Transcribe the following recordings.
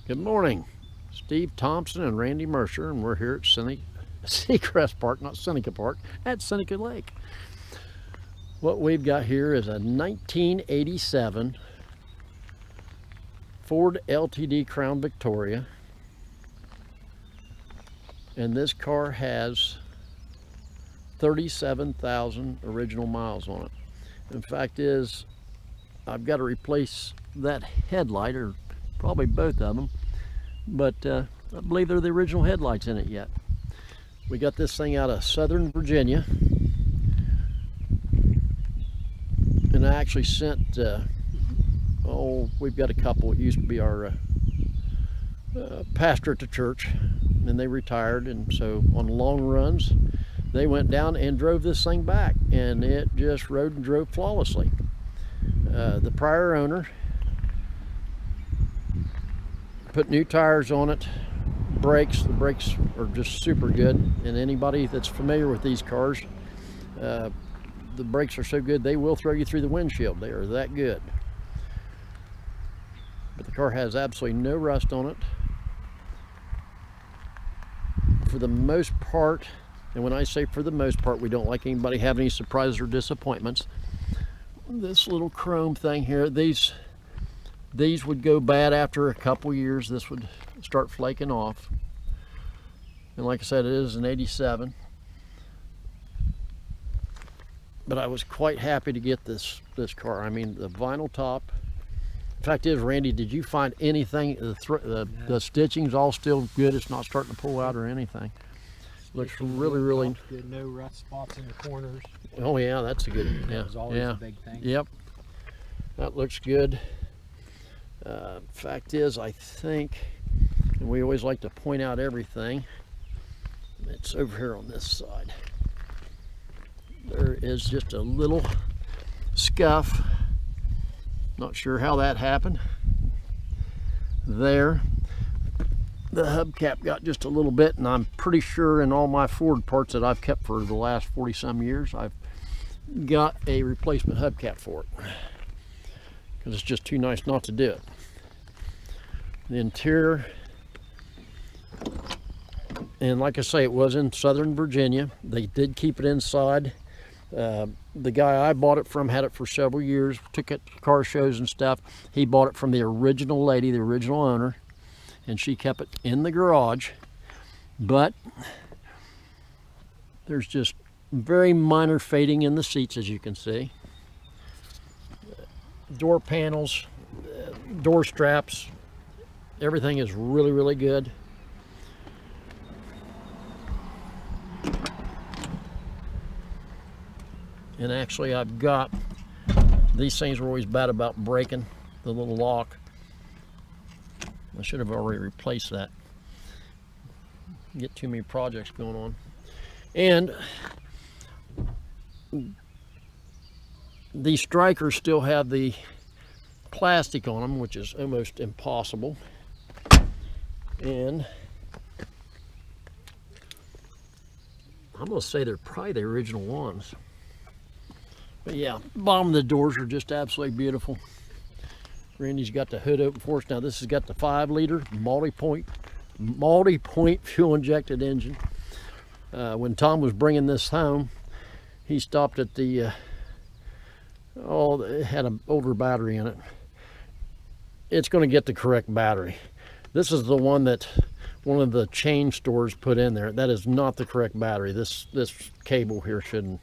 Good morning, Steve Thompson and Randy Mercer, and we're here at Seacrest Park, not Seneca Park, at Seneca Lake. What we've got here is a 1987 Ford Ltd Crown Victoria, and this car has 37,000 original miles on it. In fact is, I've got to replace that headlight, or probably both of them, but I believe they're the original headlights in it yet. We got this thing out of Southern Virginia, and I actually sent, we've got a couple. It used to be our pastor at the church, and they retired, and so on long runs, they went down and drove this thing back, and it just rode and drove flawlessly. The prior owner put new tires on it, the brakes are just super good, and anybody that's familiar with these cars, the brakes are so good they will throw you through the windshield. They are that good. But the car has absolutely no rust on it. For the most part, and when I say for the most part, we don't like anybody having any surprises or disappointments. This little chrome thing here, these would go bad after a couple years. This would start flaking off. And like I said, it is an 87. But I was quite happy to get this car. I mean, the vinyl top. The fact is, Randy, did you find anything? The stitching's all still good. It's not starting to pull out or anything. Looks really good. No rust spots in the corners. Oh yeah, that's a good. Yeah, that was always a big thing. Yep, that looks good. Fact is, I think, and we always like to point out everything. It's over here on this side. There is just a little scuff. Not sure how that happened. There. The hubcap got just a little bit, and I'm pretty sure in all my Ford parts that I've kept for the last 40-some years, I've got a replacement hubcap for it, because it's just too nice not to do it. The interior, and like I say, it was in Southern Virginia. They did keep it inside. The guy I bought it from had it for several years, took it to car shows and stuff. He bought it from the original lady, the original owner, and she kept it in the garage. But there's just very minor fading in the seats, as you can see. Door panels, door straps, everything is really good. And actually, I've got, these things are always bad about breaking, the little lock. I should have already replaced that. Get too many projects going on. And these strikers still have the plastic on them, which is almost impossible. And I'm going to say they're probably the original ones. But yeah, bottom of the doors are just absolutely beautiful. Randy's got the hood open for us. Now this has got the 5-liter multi-point fuel injected engine. When Tom was bringing this home, he stopped at the, it had an older battery in it. It's going to get the correct battery. This is the one that one of the chain stores put in there. That is not the correct battery. This cable here shouldn't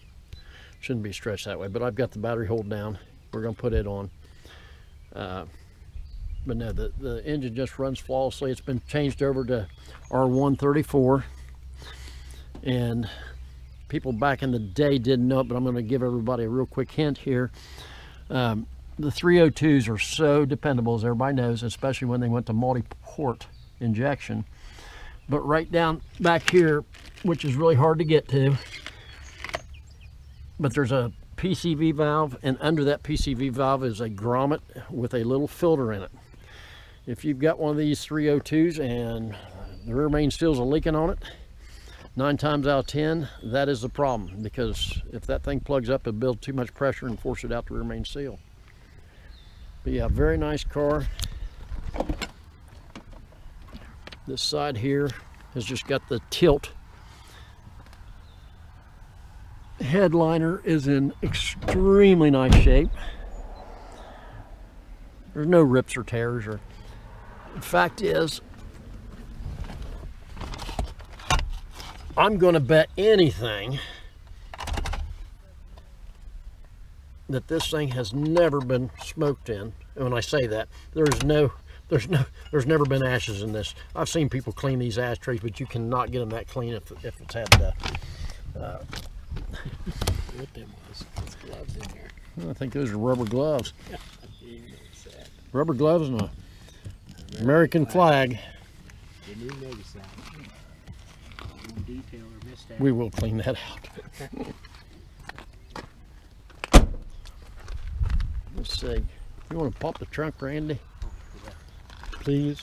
be stretched that way, but I've got the battery hold down. We're going to put it on. But no, the engine just runs flawlessly. It's been changed over to R134, and people back in the day didn't know it, but I'm going to give everybody a real quick hint here. The 302s are so dependable, as everybody knows, especially when they went to multi-port injection. But right down back here, which is really hard to get to, but there's a PCV valve, and under that PCV valve is a grommet with a little filter in it. If you've got one of these 302s and the rear main seals are leaking on it, 9 times out of 10, that is the problem, because if that thing plugs up, it'll build too much pressure and force it out the rear main seal. But yeah, very nice car. This side here has just got the tilt. Headliner is in extremely nice shape. There's no rips or tears. The fact is, I'm going to bet anything that this thing has never been smoked in. And when I say that, there's never been ashes in this. I've seen people clean these ashtrays, but you cannot get them that clean if it's had What them was? Those gloves in there. I think those are rubber gloves. Rubber gloves and an American flag. Didn't even notice that. No detail or missed out. We will clean that out. Let's see. You want to pop the trunk, Randy? Please.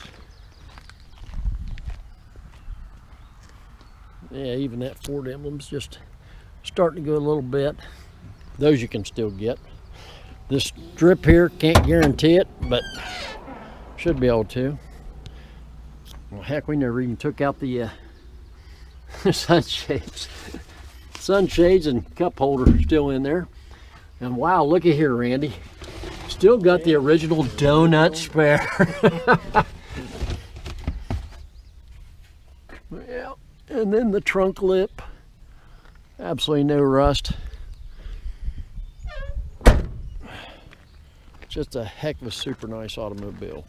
Yeah, even that Ford emblem's just starting to go a little bit. Those you can still get. This strip here, can't guarantee it, but should be able to. Well, heck, we never even took out the sunshades. Sunshades and cup holder are still in there. And wow, look at here, Randy. Still got the original donut spare. Yeah, and then the trunk lip. Absolutely no rust. Just a heck of a super nice automobile.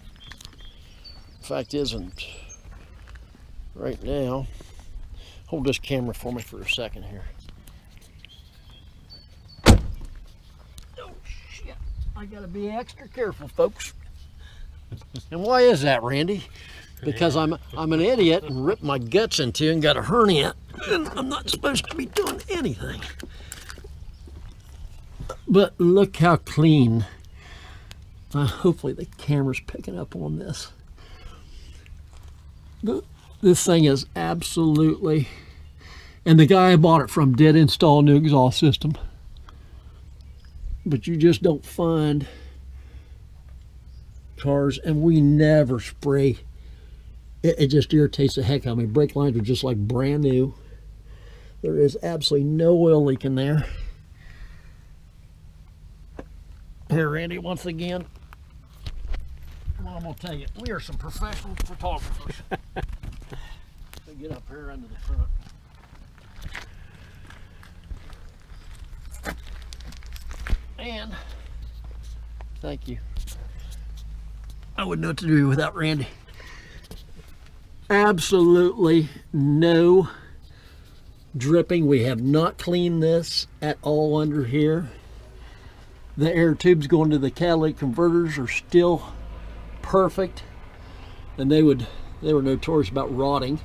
Fact isn't, right now, hold this camera for me for a second here. Oh shit, I gotta be extra careful, folks. And why is that, Randy? Because I'm an idiot and ripped my guts into and got a hernia, and I'm not supposed to be doing anything. But look how clean. Hopefully the camera's picking up on this. This thing is absolutely, and the guy I bought it from did install a new exhaust system, but you just don't find cars, and we never spray. It just irritates the heck out of me. Brake lines are just like brand new. There is absolutely no oil leak in there. Here, Randy, once again, well, I'm gonna tell you, we are some professional photographers. So get up here under the front. And thank you. I wouldn't know what to do without Randy. Absolutely no dripping. We have not cleaned this at all under here. The air tubes going to the catalytic converters are still perfect, and they were notorious about rotting.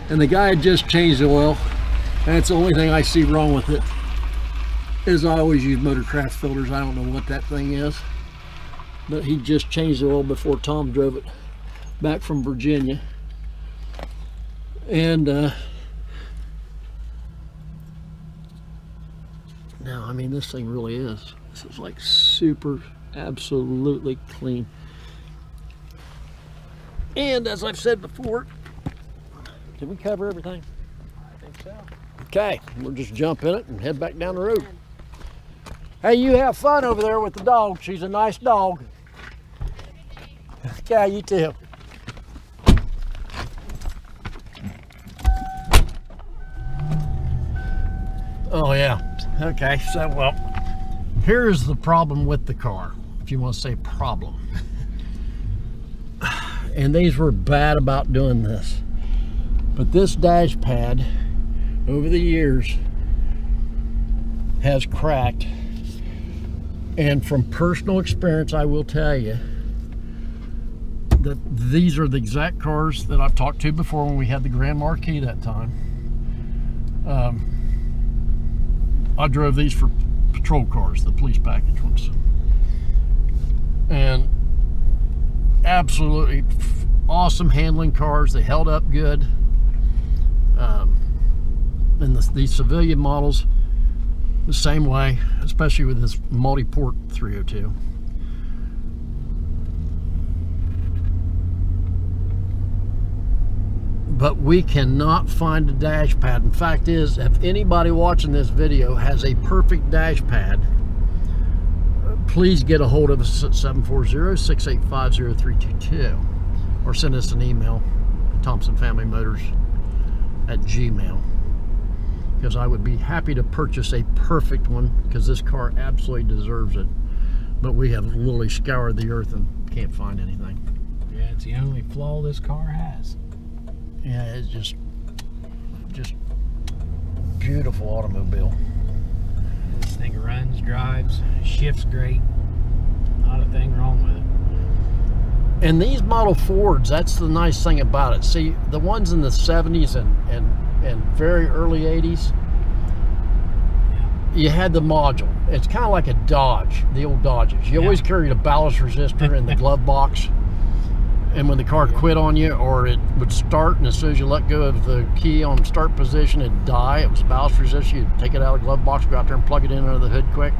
And the guy had just changed the oil, and that's the only thing I see wrong with it. Is I always use Motorcraft filters. I don't know what that thing is, but he just changed the oil before Tom drove it back from Virginia. And no, I mean, this thing really is. This is like super, absolutely clean. And as I've said before, did we cover everything? I think so. Okay, we'll just jump in it and head back down the road. Hey, you have fun over there with the dog. She's a nice dog. Okay, you too. Oh yeah, okay, so well, here's the problem with the car, if you want to say problem. And these were bad about doing this. But this dash pad, over the years, has cracked. And from personal experience, I will tell you that these are the exact cars that I've talked to before when we had the Grand Marquis that time. I drove these for patrol cars, the police package ones. And absolutely awesome handling cars. They held up good. And these civilian models, the same way, especially with this multi-port 302. but we cannot find a dash pad. And fact is, if anybody watching this video has a perfect dash pad, please get a hold of us at 740-685-0322 or send us an email at Thompson Family Motors at Gmail, because I would be happy to purchase a perfect one, because this car absolutely deserves it. But we have literally scoured the earth and can't find anything. Yeah, it's the only flaw this car has. Yeah, it's just beautiful automobile. This thing runs, drives, shifts great. Not a thing wrong with it. And these model Fords, that's the nice thing about it. See, the ones in the 70s and very early 80s, you had the module. It's kind of like a Dodge, the old Dodges. You always carried a ballast resistor in the glove box. And when the car quit on you, or it would start, and as soon as you let go of the key on start position, it'd die. It was ballast resistor. You'd take it out of the glove box, go out there and plug it in under the hood quick.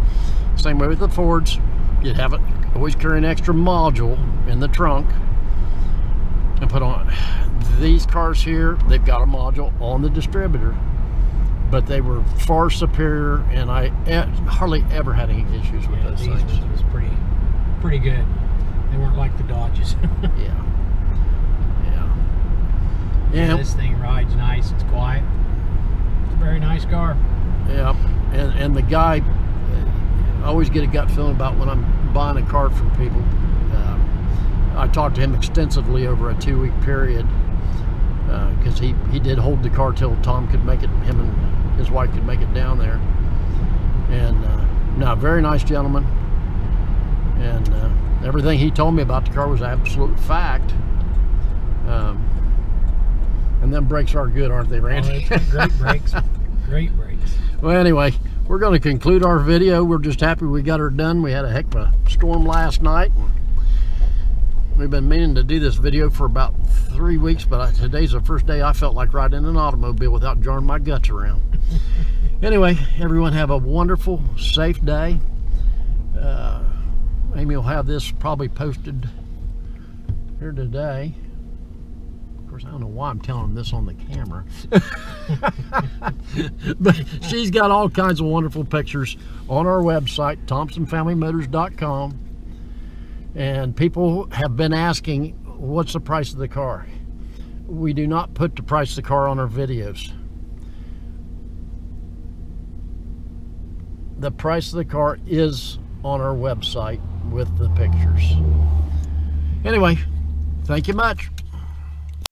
Same way with the Fords. You'd have it, always carry an extra module in the trunk and put on. These cars here, they've got a module on the distributor, but they were far superior, and I hardly ever had any issues with those things. These ones was pretty good. They weren't like the Dodges. Yeah. This thing rides nice. It's quiet. It's a very nice car. Yeah. And the guy, I always get a gut feeling about when I'm buying a car from people. I talked to him extensively over a 2-week period, because he did hold the car till Tom could make it, him and his wife could make it down there. And no, very nice gentleman. And everything he told me about the car was absolute fact. And them brakes are good, aren't they, Randy? Oh, great brakes. Great brakes. Well, anyway, we're going to conclude our video. We're just happy we got her done. We had a heck of a storm last night. We've been meaning to do this video for about 3 weeks, but today's the first day I felt like riding in an automobile without jarring my guts around. Anyway, everyone have a wonderful, safe day. Amy will have this probably posted here today. Of course, I don't know why I'm telling them this on the camera. But she's got all kinds of wonderful pictures on our website, ThompsonFamilyMotors.com. And people have been asking, what's the price of the car? We do not put the price of the car on our videos. The price of the car is on our website with the pictures. Anyway, thank you much.